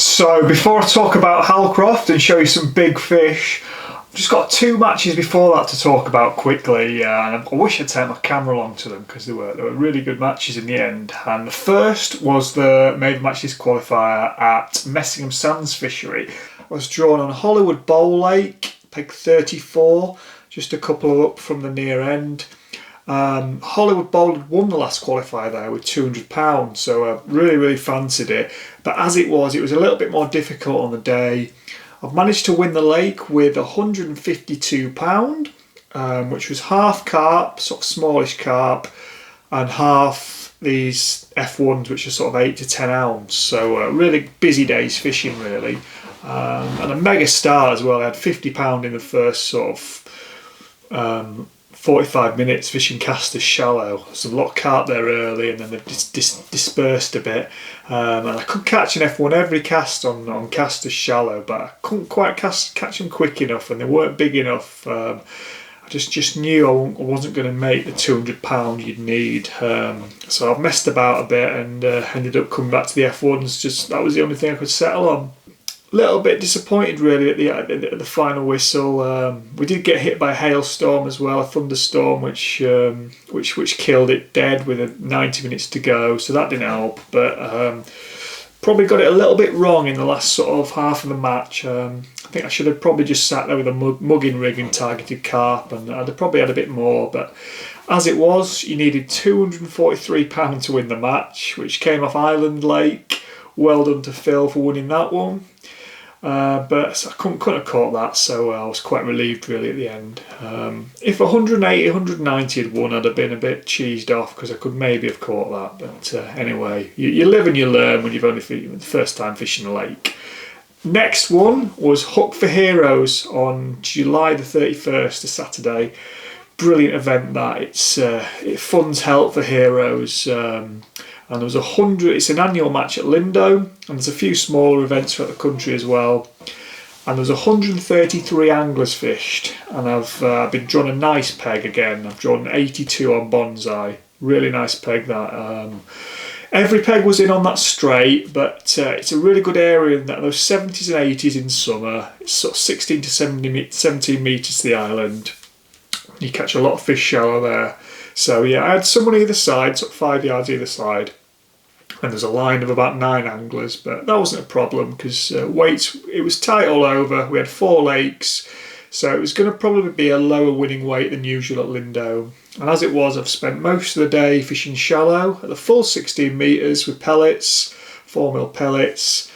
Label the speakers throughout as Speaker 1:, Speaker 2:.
Speaker 1: So before I talk about Hallcroft and show you some big fish, I've just got two matches before that to talk about quickly, and I wish I'd taken my camera along to them because they were really good matches in the end. And the first was the Maver Match This qualifier at Messingham Sands Fishery. I was drawn on Hollywood Bowl Lake, peg 34, just a couple up from the near end. Hollywood Bowl had won the last qualifier there with £200, so I really fancied it. But as it was a little bit more difficult on the day. I've managed to win the lake with £152, which was half carp, sort of smallish carp, and half these F1s, which are sort of 8 to 10 ounce. So really busy days fishing, really. And a mega start as well. I had £50 in the first sort of 45 minutes fishing Casters shallow. There's a lot of carp there early, and then they've dispersed a bit. And I could catch an F1 every cast on Casters shallow, but I couldn't quite catch them quick enough, and they weren't big enough. I just knew I wasn't going to make the £200 you'd need. So I've messed about a bit and ended up coming back to the F1s. That was the only thing I could settle on. Little bit disappointed really at the final whistle. We did get hit by a hailstorm as well, a thunderstorm which killed it dead with 90 minutes to go, so that didn't help. But probably got it a little bit wrong in the last sort of half of the match. I think I should have probably just sat there with a mugging rig and targeted carp, and I'd have probably had a bit more. But as it was, you needed £243 to win the match, which came off Island Lake. Well done to Phil for winning that one. But I couldn't have caught that, so I was quite relieved really at the end. If 180, 190 had won, I'd have been a bit cheesed off because I could maybe have caught that. But anyway, you live and you learn when you've only the first time fishing a lake. Next one was Hook for Heroes on July the 31st, a Saturday. Brilliant event that. It funds Help for Heroes. And there was 100. It's an annual match at Lindo, and there's a few smaller events throughout the country as well. And there's 133 anglers fished, and I've been drawn a nice peg again. I've drawn 82 on Bonsai. Really nice peg that. Every peg was in on that straight, but it's a really good area in that those 70s and 80s in summer. It's sort of 16 to 17 metres to the island. You catch a lot of fish shallow there. So yeah, I had someone either side, sort of 5 yards either side, and there's a line of about 9 anglers, but that wasn't a problem because weights, it was tight all over. We had 4 lakes, so it was going to probably be a lower winning weight than usual at Lindo. And as it was, I've spent most of the day fishing shallow at the full 16 metres with pellets, 4mm pellets,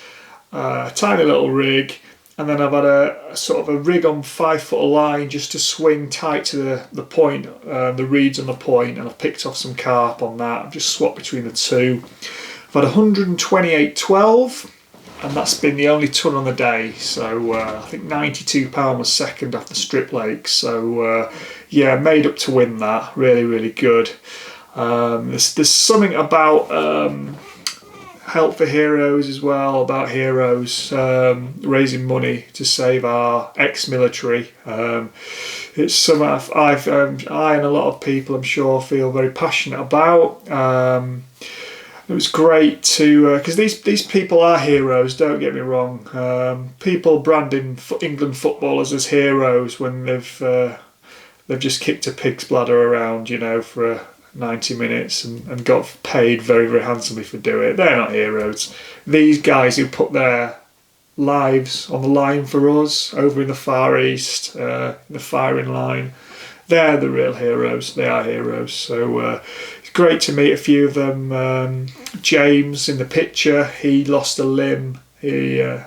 Speaker 1: a tiny little rig. And then I've had a sort of a rig on 5 foot of line just to swing tight to the point, the reeds on the point, and I've picked off some carp on that. I've just swapped between the two. I've had 128.12, and that's been the only ton on the day. So I think £92 was second off the strip lakes. So yeah, made up to win that. Really good. There's something about Help for Heroes as well, about heroes raising money to save our ex-military. It's something I and a lot of people, I'm sure, feel very passionate about. It was great to because these people are heroes. Don't get me wrong. People branding England footballers as heroes when they've just kicked a pig's bladder around, for 90 minutes and got paid very handsomely for doing it. They're not heroes. These guys who put their lives on the line for us over in the Far East, in the firing line, they're the real heroes. They are heroes. So it's great to meet a few of them. James in the picture, he lost a limb in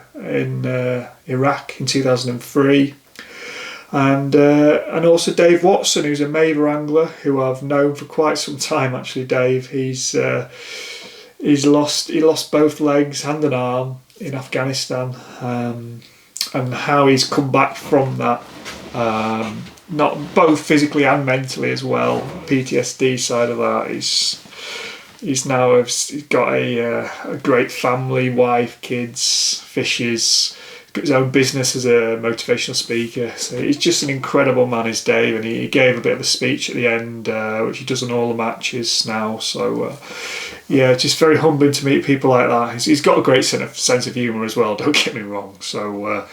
Speaker 1: Iraq in 2003. And also Dave Watson, who's a Maver angler who I've known for quite some time. Actually, Dave, he lost both legs, hand and arm in Afghanistan, and how he's come back from that, not both physically and mentally as well. PTSD side of that he's now got a great family, wife, kids, fishes. Got his own business as a motivational speaker. So he's just an incredible man, is Dave, and he gave a bit of a speech at the end, which he does on all the matches now. So yeah, just very humbling to meet people like that. He's got a great sense of humour as well, don't get me wrong. So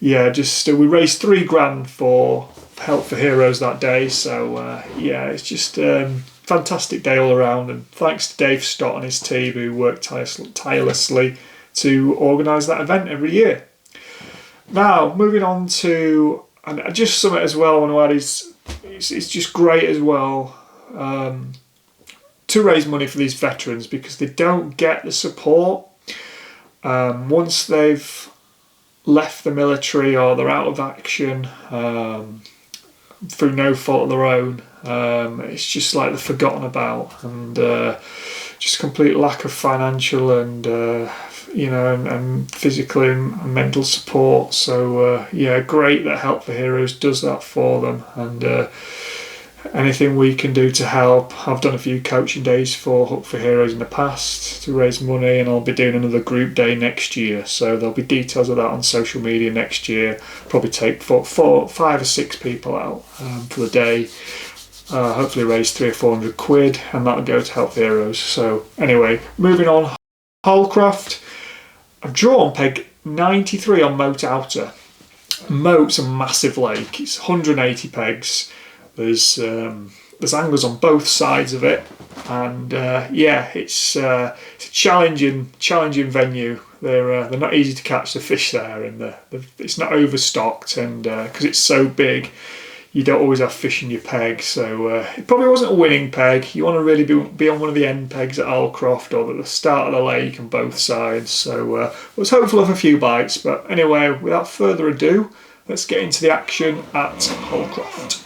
Speaker 1: yeah, just we raised £3,000 for Help for Heroes that day. So yeah, it's just fantastic day all around, and thanks to Dave Stott and his team who work tirelessly to organise that event every year. Now, moving on to, and just something as well I want to add is, it's just great as well to raise money for these veterans, because they don't get the support once they've left the military or they're out of action through no fault of their own. It's just like they're forgotten about, and just complete lack of financial and and physical and mental support. So yeah, great that Help for Heroes does that for them, and anything we can do to help. I've done a few coaching days for Help for Heroes in the past to raise money, and I'll be doing another group day next year, so there'll be details of that on social media next year. Probably take 5 or 6 people out for the day, hopefully raise 300 or 400 quid, and that'll go to Help for Heroes. So anyway, moving on, Hallcroft. I've drawn peg 93 on Moat Outer. Moat's a massive lake, it's 180 pegs. There's anglers on both sides of it, and yeah, it's a challenging venue. They're not easy to catch the fish there, and it's not overstocked, and because it's so big, you don't always have fish in your peg. So it probably wasn't a winning peg. You want to really be on one of the end pegs at Hallcroft or at the start of the lake on both sides. So I was hopeful of a few bites, but anyway, without further ado, let's get into the action at Hallcroft.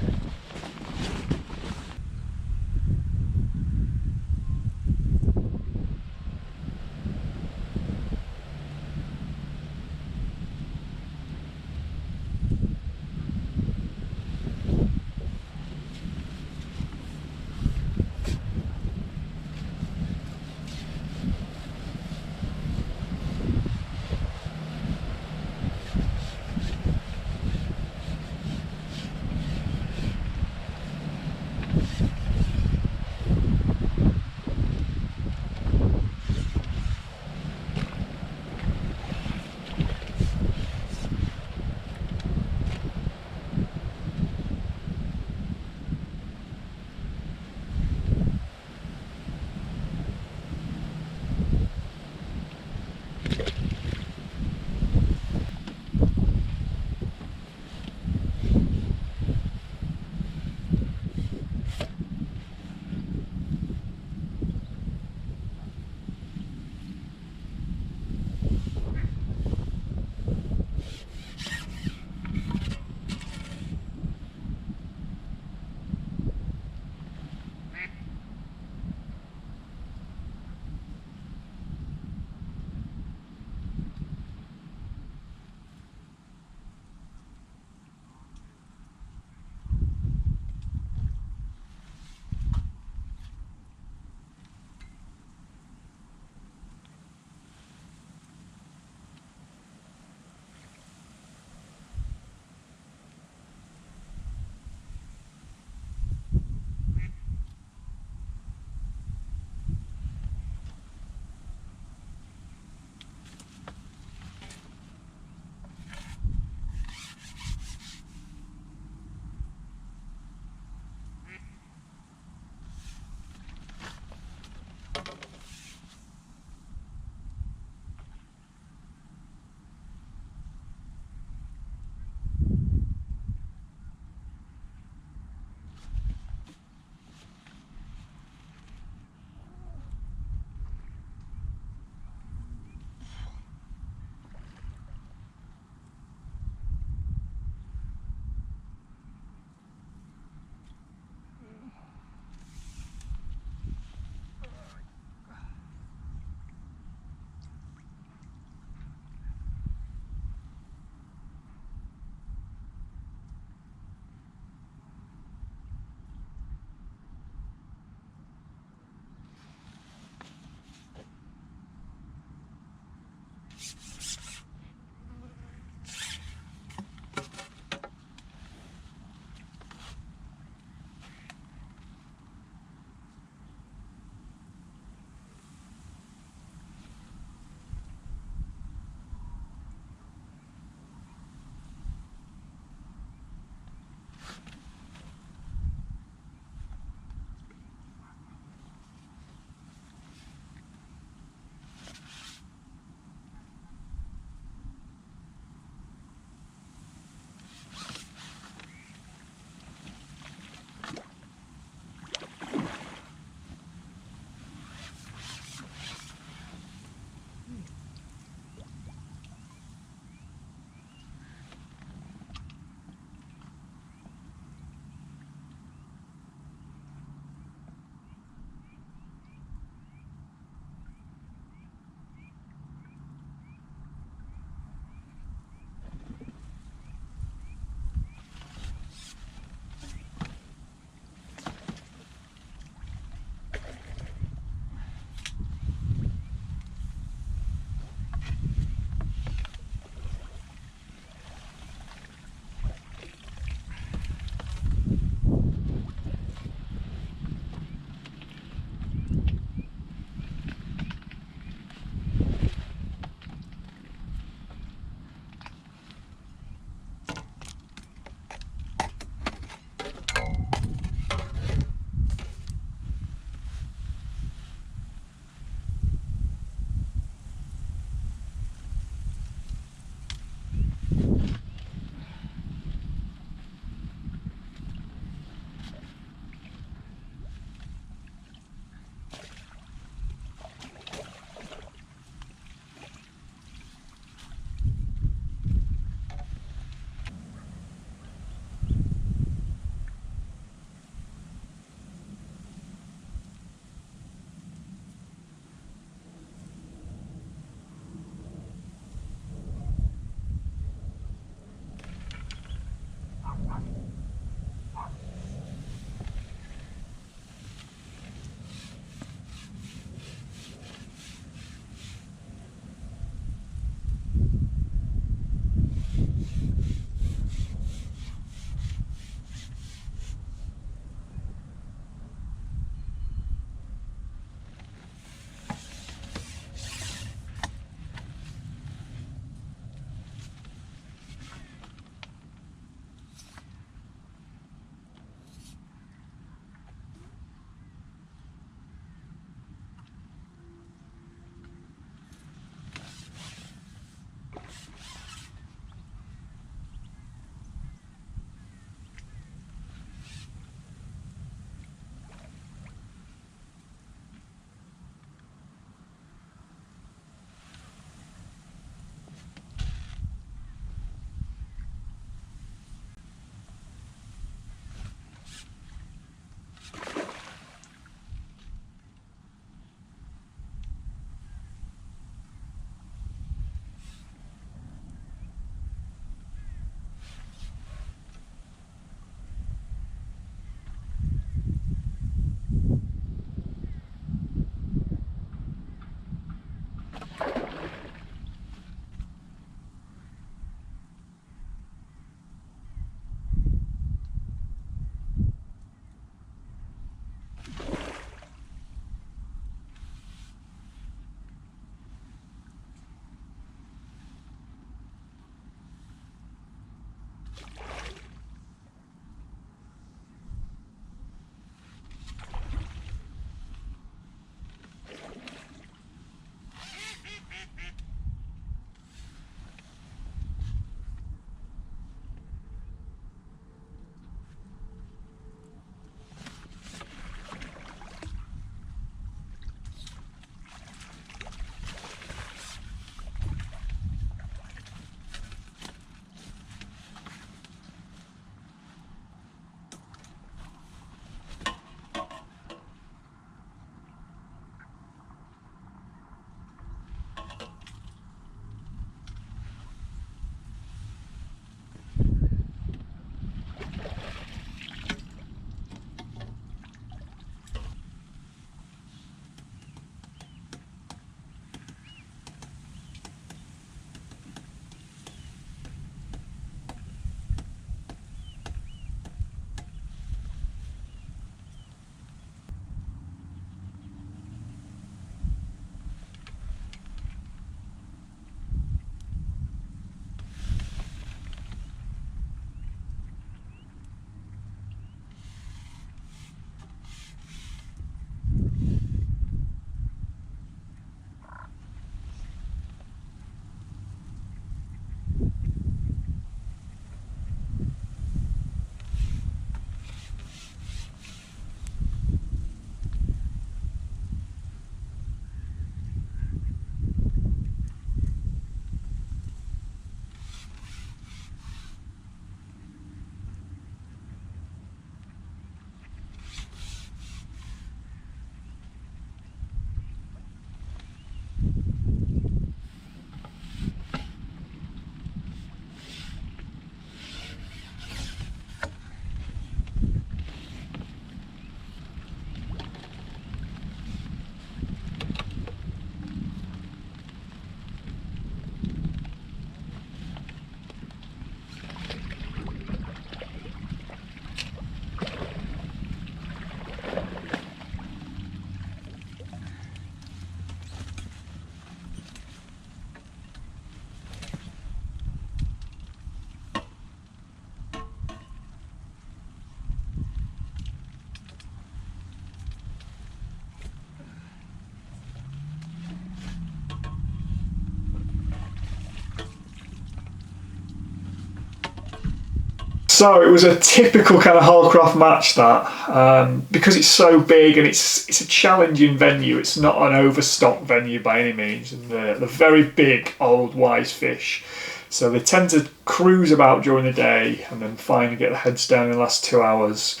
Speaker 1: So it was a typical kind of Hallcroft match that, because it's so big and it's a challenging venue. It's not an overstocked venue by any means, and they're very big, old, wise fish. So they tend to cruise about during the day and then finally get their heads down in the last 2 hours.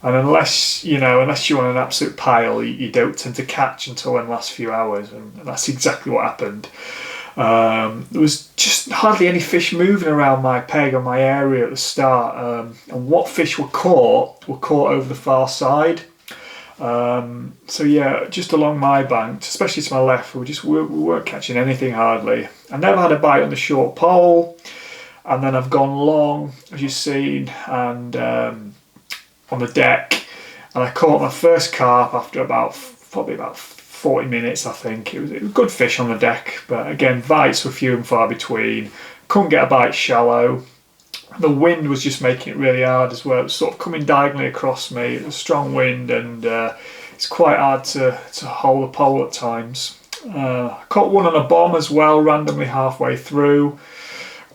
Speaker 1: And unless you're on an absolute pile, you don't tend to catch until in the last few hours, and that's exactly what happened. There was just hardly any fish moving around my peg or my area at the start, and what fish were caught over the far side. So yeah, just along my bank, especially to my left, we weren't catching anything hardly. I never had a bite on the short pole, and then I've gone long, as you've seen, and on the deck, and I caught my first carp after probably about 40 minutes, I think. It was a good fish on the deck, but again, bites were few and far between. Couldn't get a bite shallow. The wind was just making it really hard as well. It was sort of coming diagonally across me. It was a strong wind, and it's quite hard to hold the pole at times. I caught one on a bomb as well, randomly halfway through,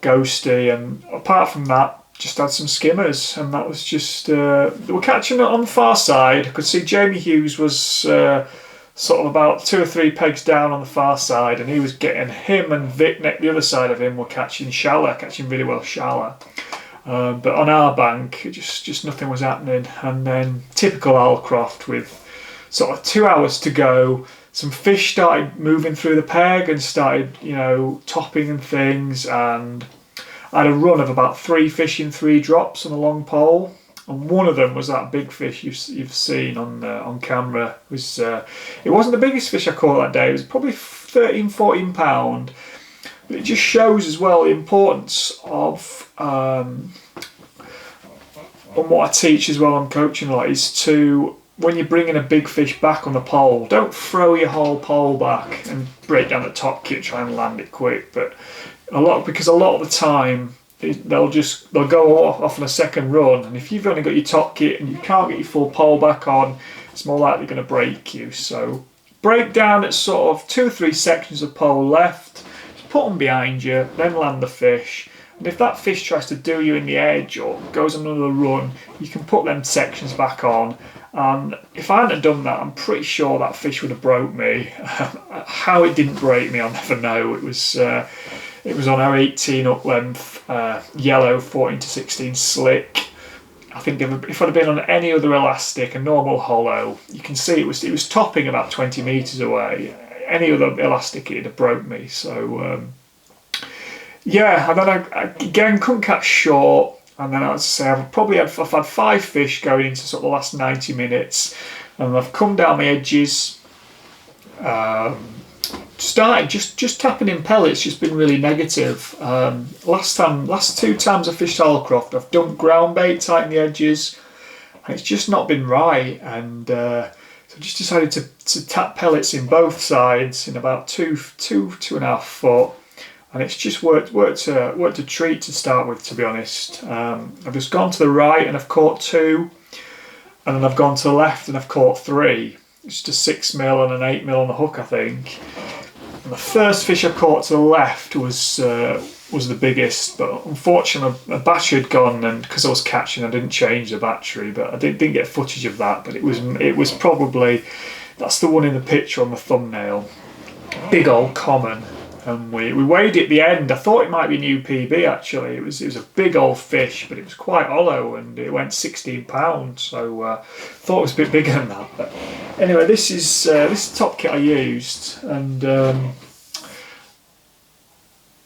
Speaker 1: ghosty, and apart from that, just had some skimmers, and that was just, they were catching it on the far side. I could see Jamie Hughes was sort of about 2 or 3 pegs down on the far side, and he was getting, him and Vic Neck, the other side of him, were catching really well shallow. But on our bank, just nothing was happening. And then typical Hallcroft, with sort of 2 hours to go, some fish started moving through the peg and started, topping and things, and I had a run of about 3 fish in 3 drops on a long pole, and one of them was that big fish you've seen on camera. It wasn't the biggest fish I caught that day. It was probably 13-14 pound. But it just shows as well the importance of, and what I teach as well on coaching a lot, is to, when you're bringing a big fish back on the pole, don't throw your whole pole back and break down the top kit, try and land it quick. But because a lot of the time they'll go off on a second run, and if you've only got your top kit and you can't get your full pole back on, it's more likely going to break you. So break down at sort of 2 or 3 sections of pole left, just put them behind you, then land the fish. And if that fish tries to do you in the edge or goes on another run, you can put them sections back on. And if I hadn't done that, I'm pretty sure that fish would have broke me. How it didn't break me, I'll never know. It was on our 18 up length, yellow 14-16 slick. I think if I'd have been on any other elastic, a normal hollow, you can see it was topping about 20 metres away. Any other elastic, it'd have broke me. So yeah, and then I again couldn't catch short. And then I'd say I've had 5 fish going into sort of the last 90 minutes, and I've come down my edges. Started just tapping in pellets, just been really negative. Last 2 times I fished Hallcroft, I've done ground bait, tighten the edges, and it's just not been right. And so I just decided to tap pellets in both sides in about 2.5 foot. And it's just worked a treat to start with, to be honest. I've just gone to the right and I've caught 2, and then I've gone to the left and I've caught 3. It's just a 6mm and an 8mm on the hook, I think. And the first fish I caught to the left was the biggest, but unfortunately my battery had gone, and because I was catching, I didn't change the battery. But I didn't get footage of that. But it was probably, that's the one in the picture on the thumbnail. Big old common. And we weighed it at the end. I thought it might be new PB actually. It was a big old fish, but it was quite hollow, and it went 16 pounds. So thought it was a bit bigger than that. But anyway, this is the top kit I used, and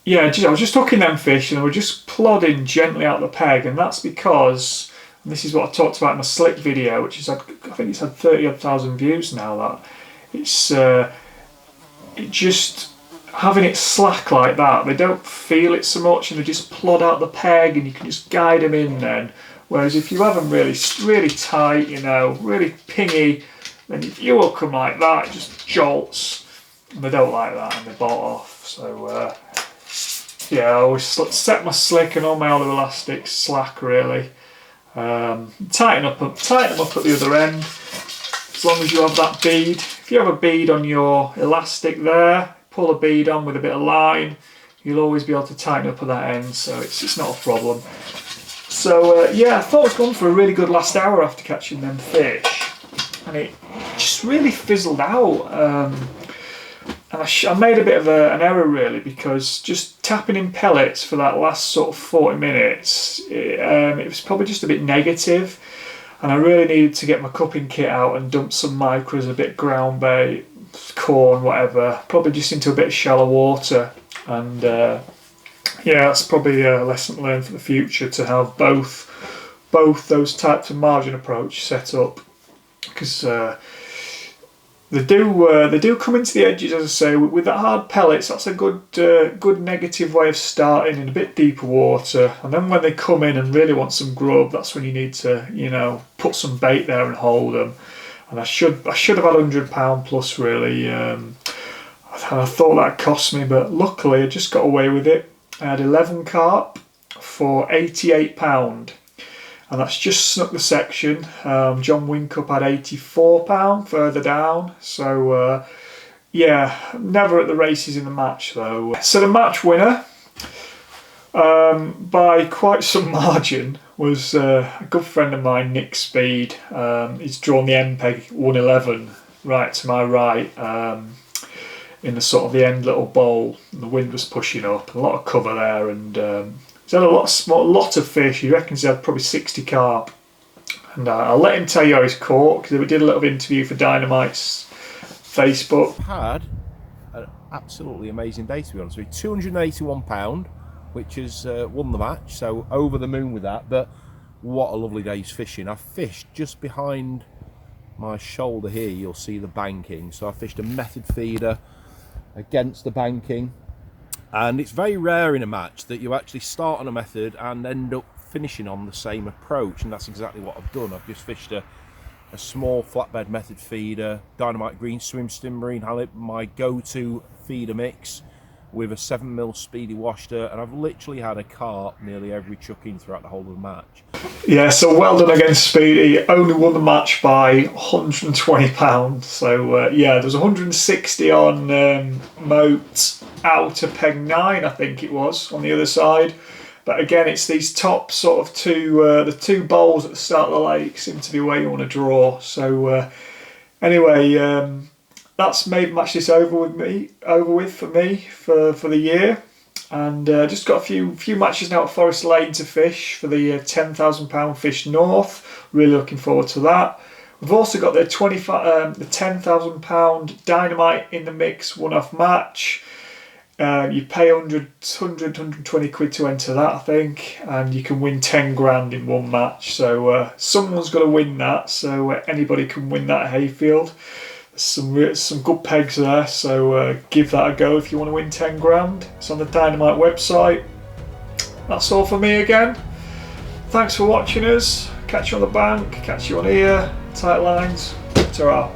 Speaker 1: yeah, I was just hooking them fish, and they were just plodding gently out the peg, and that's because, and this is what I talked about in my slick video, which is I think it's had 30,000 views now. That it's it just. Having it slack like that, they don't feel it so much, and they just plod out the peg, and you can just guide them in then. Whereas if you have them really tight, really pingy, then if you hook them like that, it just jolts, and they don't like that, and they bolt off. So yeah, I always set my slick and all my other elastics slack really. Tighten them up at the other end, as long as you have that bead. If you have a bead on your elastic there, pull a bead on with a bit of line, you'll always be able to tighten up at that end, so it's not a problem. So yeah, I thought I was going for a really good last hour after catching them fish, and it just really fizzled out. And I made a bit of an error really, because just tapping in pellets for that last sort of 40 minutes, it was probably just a bit negative, and I really needed to get my cupping kit out and dump some micros, a bit of ground bait, corn, whatever, probably just into a bit of shallow water. And yeah, that's probably a lesson learned for the future, to have both those types of margin approach set up, because they do come into the edges, as I say, with the hard pellets. That's a good negative way of starting in a bit deeper water, and then when they come in and really want some grub, that's when you need to, you know, put some bait there and hold them. And I should have had £100 plus really. And I thought that cost me, but luckily I just got away with it. I had 11 carp for £88. And that's just snuck the section. John Wincup had £84 further down. So yeah, never at the races in the match though. So the match winner, by quite some margin, was a good friend of mine, Nick Speed. He's drawn the MPEG 111 right to my right, in the sort of the end little bowl. And the wind was pushing up, a lot of cover there, and he's had a lot of fish. He reckons he had probably 60 carp. And I'll let him tell you how he's caught, because we did a little interview for Dynamite's Facebook.
Speaker 2: Had an absolutely amazing day, to be honest with you. £281, which has won the match, so over the moon with that. But what a lovely day's fishing. I fished just behind my shoulder here, you'll see the banking. So I fished a method feeder against the banking. And it's very rare in a match that you actually start on a method and end up finishing on the same approach, and that's exactly what I've done. I've just fished a small flatbed method feeder, Dynamite Green Swim Stimmarine Halibut, my go-to feeder mix, with a 7mm speedy washter, and I've literally had a carp nearly every chuck-in throughout the whole of the match.
Speaker 1: Yeah, so well done against Speedy. Only won the match by £120. So yeah, there was 160 on Moat outer peg 9, I think it was, on the other side. But again, it's these top sort of the two bowls at the start of the lake seem to be where you want to draw. So anyway, that's Maver Match This over with for me for the year. And just got a few matches now at Forest Lane to fish for the £10,000 Fish North. Really looking forward to that. We've also got the £10,000 Dynamite in the mix one-off match. You pay 120 quid to enter that, I think, and you can win 10 grand in one match. So someone's got to win that. So anybody can win that at Hayfield. Some good pegs there, so give that a go if you want to win 10 grand. It's on the Dynamite website. That's all for me again. Thanks for watching us. Catch you on the bank, catch you on here. Tight lines. Ta-ra.